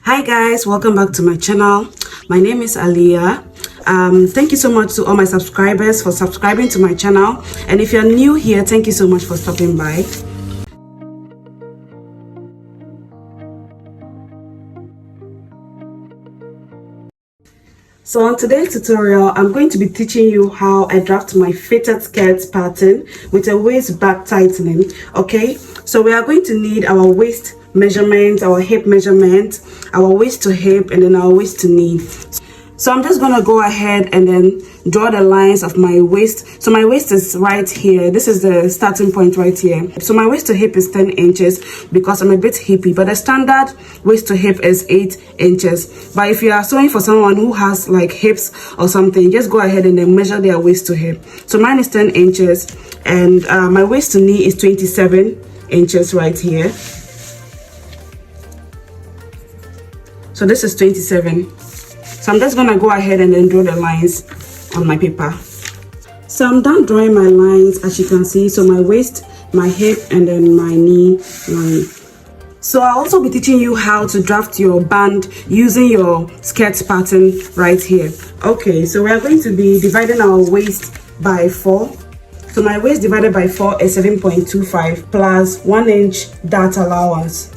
Hi guys, welcome back to my channel. My name is Aliyah. Thank you so much to all my subscribers for subscribing to my channel, and if you're new here, thank you so much for stopping by. So on today's tutorial, I'm going to be teaching you how I draft my fitted skirt pattern with a waist back tightening. Okay, so we are going to need our waist measurement, our hip measurement, our waist to hip, and then our waist to knee. So I'm just gonna go ahead and then draw the lines of my waist. So my waist is right here. This is the starting point right here. So my waist to hip is 10 inches because I'm a bit hippie, but the standard waist to hip is 8 inches. But if you are sewing for someone who has like hips or something, just go ahead and then measure their waist to hip. So mine is 10 inches, and my waist to knee is 27 inches right here. So this is 27. So I'm just gonna go ahead and then draw the lines on my paper. So I'm done drawing my lines, as you can see. So my waist, my hip, and then my knee line. So I'll also be teaching you how to draft your band using your skirt pattern right here. Okay, so we are going to be dividing our waist by 4. So my waist divided by 4 is 7.25 plus 1 inch dart allowance.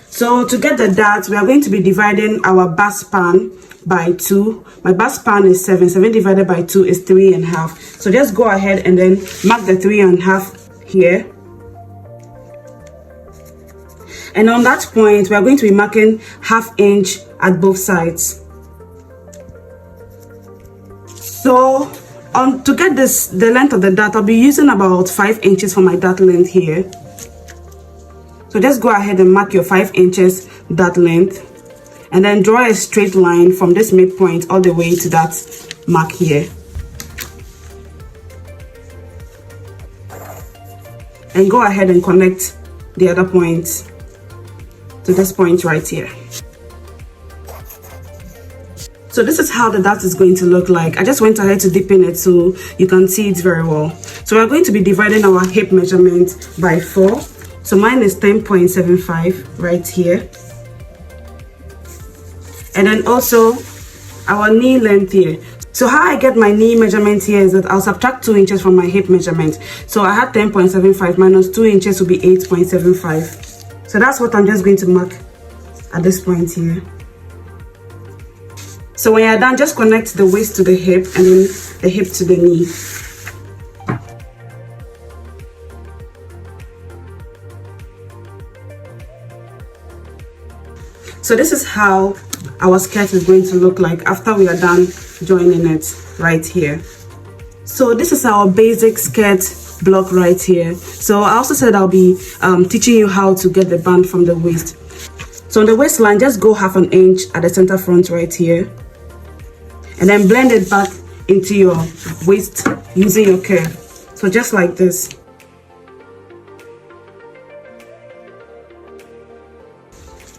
So to get the dart, we are going to be dividing our bust span by 2. My bust span is 7. 7 divided by 2 is 3.5. So just go ahead and then mark the 3.5 here. And on that point, we are going to be marking 1/2 inch at both sides. So to get the length of the dart, I'll be using about 5 inches for my dart length here. So just go ahead and mark your 5 inches dart length, and then draw a straight line from this midpoint all the way to that mark here. And go ahead and connect the other point to this point right here. So this is how the dart is going to look like. I just went ahead to deepen it so you can see it very well. So we're going to be dividing our hip measurement by 4. So mine is 10.75 right here. And then also our knee length here. So how I get my knee measurement here is that I'll subtract 2 inches from my hip measurement. So I had 10.75 minus 2 inches will be 8.75. So that's what I'm just going to mark at this point here. So when you're done, just connect the waist to the hip and then the hip to the knee. So this is how our skirt is going to look like after we are done joining it right here. So this is our basic skirt block right here. So I also said I'll be teaching you how to get the band from the waist. So on the waistline, just go 1/2 inch at the center front right here, and then blend it back into your waist using your curve. So just like this.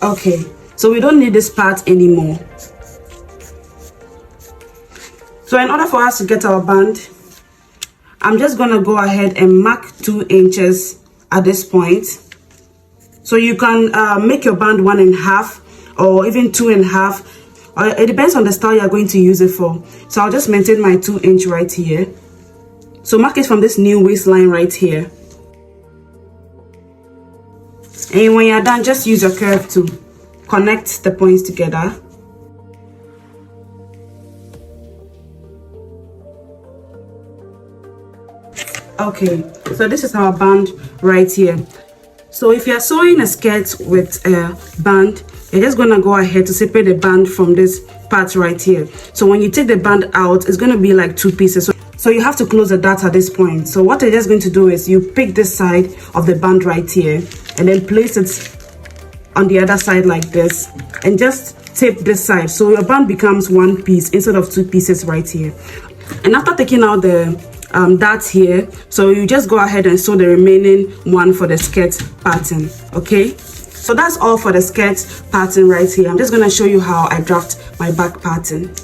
Okay. So we don't need this part anymore. So in order for us to get our band, I'm just gonna go ahead and mark 2 inches at this point. So you can make your band 1.5 or even 2.5. It depends on the style you're going to use it for. So I'll just maintain my 2 inch right here. So mark it from this new waistline right here. And when you're done, just use your curve to connect the points together. Okay, so this is our band right here. So if you're sewing a skirt with a band, you're just gonna go ahead to separate the band from this part right here. So when you take the band out, it's gonna be like 2 pieces. So you have to close the dart at this point. So what you're just going to do is you pick this side of the band right here and then place it on the other side like this, and just tape this side so your band becomes 1 piece instead of 2 pieces right here. And after taking out the dart here, so you just go ahead and sew the remaining one for the skirt pattern. Okay, so that's all for the skirt pattern right here. I'm just going to show you how I draft my back pattern.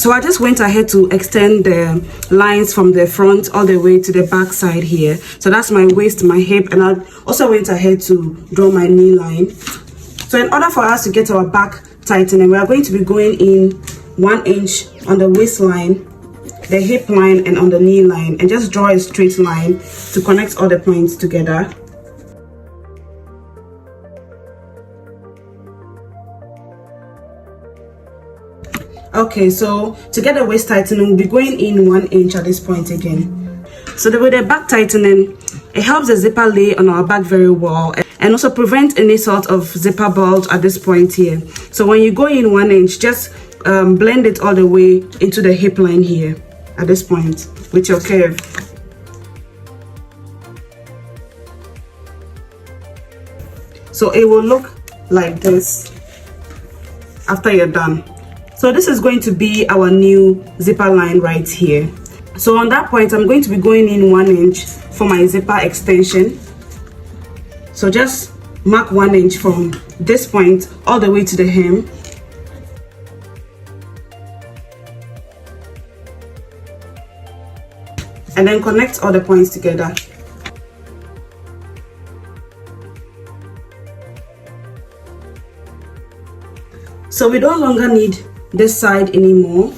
So I just went ahead to extend the lines from the front all the way to the back side here. So that's my waist, my hip, and I also went ahead to draw my knee line. So in order for us to get our back tightening, we are going to be going in 1 inch on the waistline, the hip line, and on the knee line, and just draw a straight line to connect all the points together. Okay, so to get the waist tightening, we'll be going in 1 inch at this point again. So with the back tightening, it helps the zipper lay on our back very well and also prevent any sort of zipper bulge at this point here. So when you go in 1 inch, just blend it all the way into the hip line here at this point with your curve. So it will look like this after you're done. So this is going to be our new zipper line right here. So on that point, I'm going to be going in 1 inch for my zipper extension. So just mark 1 inch from this point all the way to the hem. And then connect all the points together. So we no longer need this side anymore.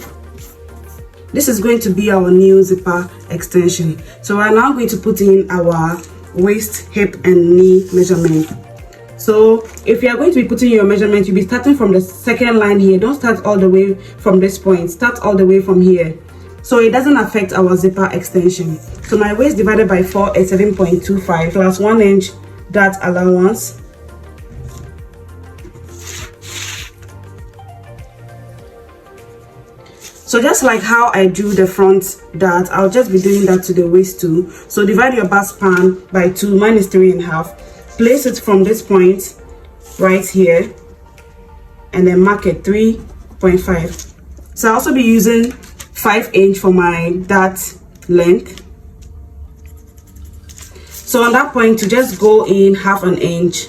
This is going to be our new zipper extension. So we're now going to put in our waist, hip, and knee measurement. So if you are going to be putting your measurement, you'll be starting from the second line here. Don't start all the way from this point, start all the way from here, so it doesn't affect our zipper extension. So my waist divided by 4 is 7.25 plus 1 inch dart allowance. So just like how I drew the front dart, I'll just be doing that to the waist too. So divide your back span by 2, mine is 3.5. Place it from this point right here and then mark it 3.5. So I'll also be using 5 inch for my dart length. So on that point, you just go in 1/2 inch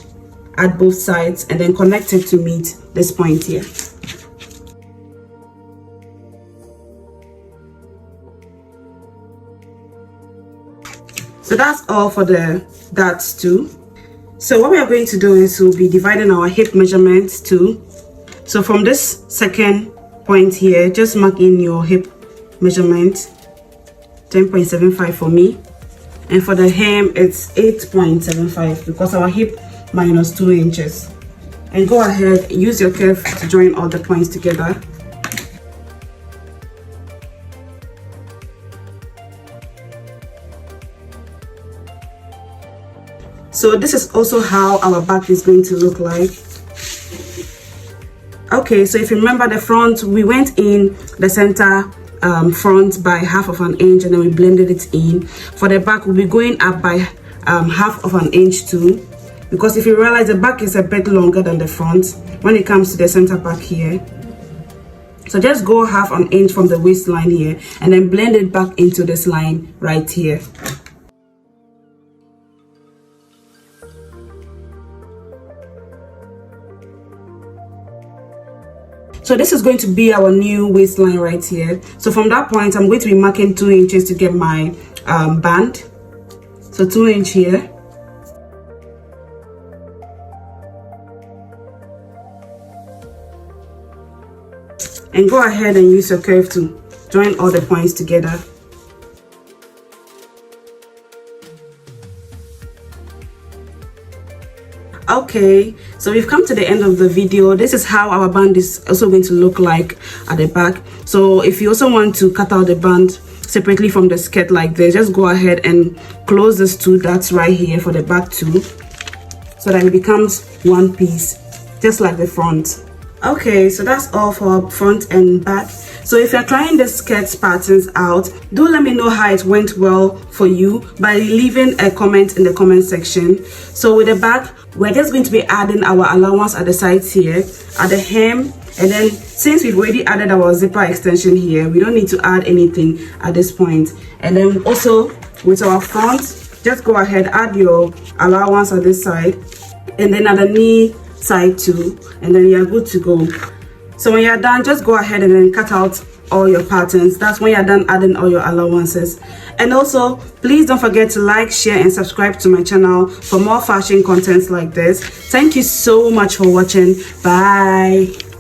at both sides and then connect it to meet this point here. So that's all for the darts too. So what we are going to do is we'll be dividing our hip measurements too. So from this second point here, just mark in your hip measurement, 10.75 for me, and for the hem it's 8.75 because our hip minus 2 inches. And go ahead, use your curve to join all the points together. So this is also how our back is going to look like. Okay, so if you remember the front, we went in the center front by 1/2 inch and then we blended it in. For the back, we'll be going up by 1/2 inch too, because if you realize the back is a bit longer than the front when it comes to the center back here. So just go 1/2 inch from the waistline here and then blend it back into this line right here. So this is going to be our new waistline right here. So from that point, I'm going to be marking 2 inches to get my band. So 2 inch here. And go ahead and use your curve to join all the points together. Okay, so we've come to the end of the video. This is how our band is also going to look like at the back. So if you also want to cut out the band separately from the skirt like this, just go ahead and close these two dots right here for the back too, so that it becomes one piece just like the front. Okay, so that's all for front and back. So if you're trying the skirt patterns out, do let me know how it went well for you by leaving a comment in the comment section. So with the back, we're just going to be adding our allowance at the sides here, at the hem, and then since we've already added our zipper extension here, we don't need to add anything at this point. And then also with our front, just go ahead, add your allowance at this side and then at the knee side too, and then you're good to go. So when you're done, just go ahead and then cut out all your patterns. That's when you're done adding all your allowances. And also, please don't forget to like, share and subscribe to my channel for more fashion contents like this. Thank you so much for watching. Bye.